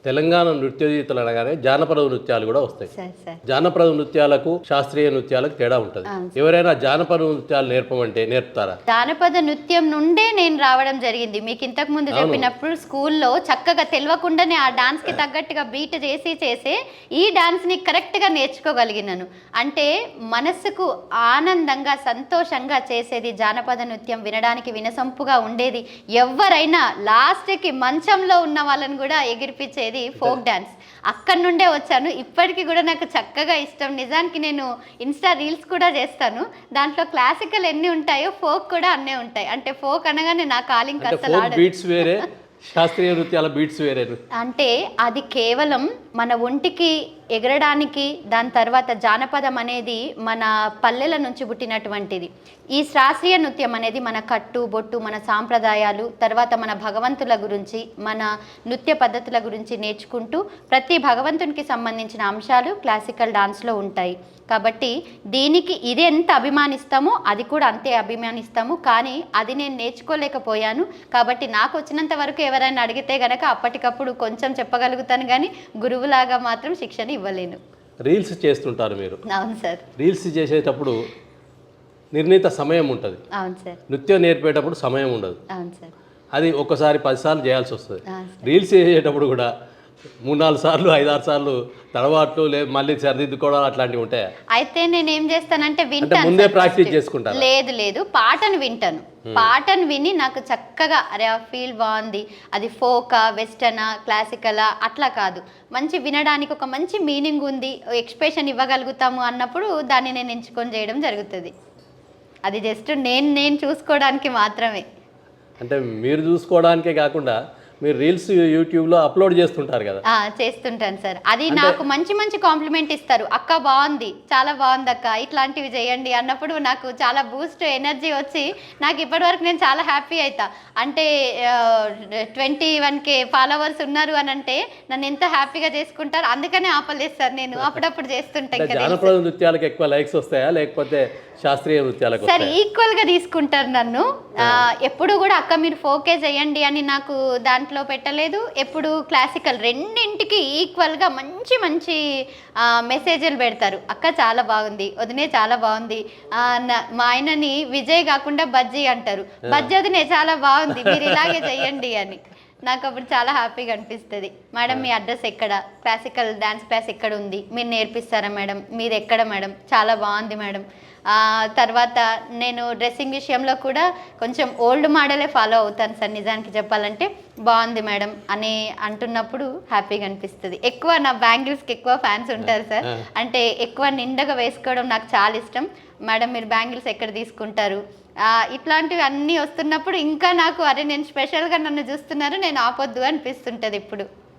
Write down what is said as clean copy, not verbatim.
తెలంగాణ నృత్య గీతలు అనగానే జానపద నృత్యాలు కూడా వస్తాయి. జానపద నృత్యాలకు శాస్త్రీయ నృత్యాలకు తేడా ఉంటుంది. ఎవరైనా జానపద నృత్యాలు నేర్పమంటే నేర్పుతారా? జానపద నృత్యం నుండే నేను రావడం జరిగింది. మీకు ఇంతకు ముందు చెప్పినప్పుడు స్కూల్లో చక్కగా తెలియకుండానే ఆ డాన్స్ కి తగ్గట్టుగా బీట్ చేసి ఈ డాన్స్ ని కరెక్ట్ గా నేర్చుకోగలిగినాను. అంటే మనసుకు ఆనందంగా సంతోషంగా చేసేది జానపద నృత్యం, వినడానికి వినసొంపుగా ఉండేది. ఎవరైనా లాస్ట్ కి మంచంలో ఉన్న వాళ్ళని కూడా ఎగిరిపించేది ఫోక్ డాన్స్. అక్కడి నుండే వచ్చాను. ఇప్పటికీ కూడా నాకు చక్కగా ఇష్టం. నిజానికి నేను ఇన్స్టా రీల్స్ కూడా చేస్తాను. దాంట్లో క్లాసికల్ ఎన్ని ఉంటాయో ఫోక్ కూడా అన్నీ ఉంటాయి. అంటే ఫోక్ అనగానే నా కాలింగ్ అసలు వేరే శాస్త్రీయ నృత్యాల బీట్స్ వేరే. అంటే అది కేవలం మన ఒంటికి ఎగరడానికి, దాని తర్వాత జానపదం అనేది మన పల్లెల నుంచి పుట్టినటువంటిది. ఈ శాస్త్రీయ నృత్యం అనేది మన కట్టు బొట్టు, మన సాంప్రదాయాలు, తర్వాత మన భగవంతుల గురించి, మన నృత్య పద్ధతుల గురించి నేర్చుకుంటూ ప్రతి భగవంతునికి సంబంధించిన అంశాలు క్లాసికల్ డాన్స్లో ఉంటాయి. కాబట్టి దీనికి ఇది ఎంత అభిమానిస్తామో అది కూడా అంతే అభిమానిస్తాము. కానీ అది నేను నేర్చుకోలేకపోయాను. కాబట్టి నాకు వచ్చినంత వరకు ఎవరైనా అడిగితే గనక అప్పటికప్పుడు కొంచెం చెప్పగలుగుతాను, కానీ గురువులాగా మాత్రం శిక్షణ ఇవ్వలేను. రీల్స్ చేస్తుంటారు మీరు? అవును సార్. రీల్స్ చేసేటప్పుడు నిర్ణీత సమయం ఉంటుంది. అవును సార్. నృత్యం నేర్పేటప్పుడు సమయం ఉండదు. అవును సార్. అది ఒక్కసారి 10 సార్లు చేయాల్సి వస్తుంది. రీల్స్ చేసేటప్పుడు కూడా 3-4 సార్లు 5-6 సార్లు తడబాట్లు మళ్ళీ సరిదిద్దుకోవడం అట్లాంటివి ఉంటాయా? అయితే నేను ఏం చేస్తానంటే వింటాను. ముందే ప్రాక్టీస్ చేసుకుంటాను. లేదు పాటను వింటాను. పాటను విని నాకు చక్కగా అరే ఆ ఫీల్ బాగుంది, అది ఫోకా, వెస్టర్నా, క్లాసికలా అట్లా కాదు, మంచి వినడానికి ఒక మంచి మీనింగ్ ఉంది, ఎక్స్ప్రెషన్ ఇవ్వగలుగుతాము అన్నప్పుడు దాన్ని నేను ఎంచుకొని చేయడం జరుగుతుంది. అది జస్ట్ నేను చూసుకోవడానికి మాత్రమే. అంటే మీరు చూసుకోవడానికే కాకుండా మీరు రీల్స్ యూట్యూబ్లో అప్లోడ్ చేస్తుంటారు కదా? చేస్తుంటాను సార్. అది నాకు మంచి కాంప్లిమెంట్ ఇస్తారు. అక్క బాగుంది, చాలా బాగుంది అక్క, ఇట్లాంటివి చేయండి అన్నప్పుడు నాకు చాలా బూస్ట్ ఎనర్జీ వచ్చి నాకు ఇప్పటివరకు నేను చాలా హ్యాపీ అవుతా. అంటే 21K ఫాలోవర్స్ ఉన్నారు అని అంటే నన్ను ఎంత హ్యాపీగా చేసుకుంటారు. అందుకనే ఆపలేదు సార్, నేను అప్పుడప్పుడు చేస్తుంటాను. జానపద నృత్యాలకు ఎక్కువ లైక్స్ వస్తాయా లేకపోతే శాస్త్రీయ నృత్యాలకు? సార్ ఈక్వల్గా తీసుకుంటారు నన్ను. ఎప్పుడు కూడా అక్క మీరు ఫోకే చేయండి అని నాకు దాంట్లో పెట్టలేదు. ఎప్పుడు క్లాసికల్ రెండింటికి ఈక్వల్గా మంచి మెసేజ్లు పెడతారు. అక్క చాలా బాగుంది, వదినే చాలా బాగుంది, మా ఆయనని విజయ్ కాకుండా బజ్జీ అంటారు, బజ్జీ వదినే చాలా బాగుంది, మీరు ఇలాగే చెయ్యండి అని. నాకు అప్పుడు చాలా హ్యాపీగా అనిపిస్తుంది. మేడం మీ అడ్రస్ ఎక్కడ, క్లాసికల్ డ్యాన్స్ క్లాస్ ఎక్కడ ఉంది, మీరు నేర్పిస్తారా మేడం, మీరు ఎక్కడ మేడం, చాలా బాగుంది మేడం. తర్వాత నేను డ్రెస్సింగ్ విషయంలో కూడా కొంచెం ఓల్డ్ మోడలే ఫాలో అవుతాను సార్. నిజానికి చెప్పాలంటే బాగుంది మేడం అని అంటున్నప్పుడు హ్యాపీగా అనిపిస్తుంది. ఎక్కువ నా బ్యాంగిల్స్కి ఎక్కువ ఫ్యాన్స్ ఉంటారు సార్. అంటే ఎక్కువ నిండగా వేసుకోవడం నాకు చాలా ఇష్టం. మేడం మీరు బ్యాంగిల్స్ ఎక్కడ తీసుకుంటారు, ఇట్లాంటివి అన్నీ వస్తున్నప్పుడు ఇంకా నాకు అరే నేను స్పెషల్గా నన్ను చూస్తున్నారు, నేను ఆపొద్దు అనిపిస్తుంటుంది ఇప్పుడు.